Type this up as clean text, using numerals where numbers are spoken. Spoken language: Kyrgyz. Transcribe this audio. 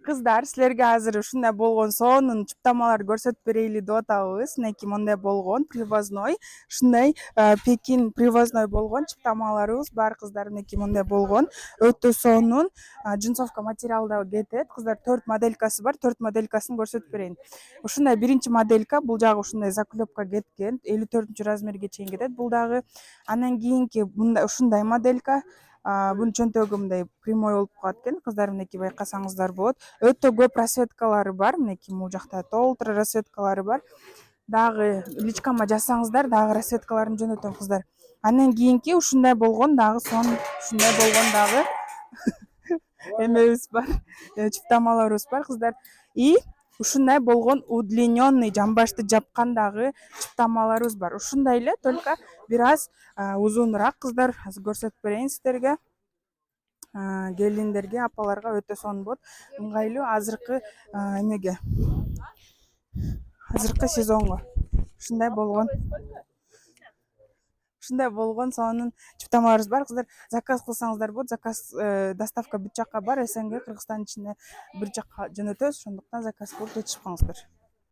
Кыздар, силерге азыр ушундай болгон сонун чыптамаларды көрсөтүп берели деп атабыз. Мынакей мындай болгон привозной, ушундай Пекин привозной болгон чыптамаларыбыз бар кыздар. Мынакей мындай болгон өтө сонун джинсовка материалда кетет. Кыздар 4 моделькасы бар. 4 моделькасын көрсөтүп берейин. Ушундай биринчи моделька, бул жагы ушундай заклепка кеткен, 54-размерге чейин кетет. Бул дагы анан кийинки ушундай моделька, бунун чөнтөгү мындай прямой болуп калат экен. Кыздар, мынакей байкасаңыздар болот. Өтө көп расцветкалары бар. Мынакей бул жакта толтура расцветкалары бар. Дагы личкама жазсаңыздар, дагы расцветкаларын жөнөтөм кыздар. Анан кийинки ушундай болгон дагы ушундай болгон дагы эмебиз бар. Чыптамаларыбыз бар кыздар. И ушундай болгон удлиненный жамбашты жапкан дагы чыптамаларыбыз бар. Ушундай эле, только бир аз узунураак кыздар. Азыр көрсөтүп берейин сиздерге. Келиндерге, апаларга өтө сонун болот. Ыңгайлуу азыркы эмеге, азыркы сезонго. Ушундай болгон сонун чыптамаларыбыз бар кыздар. Заказ кылсаңыздар болот. Заказ доставка бүт жакка бар. СНГ, Кыргызстандын ичине бир жакка жөнөтөбүз. Ошондуктан заказ кылып жетишип калыңыздар.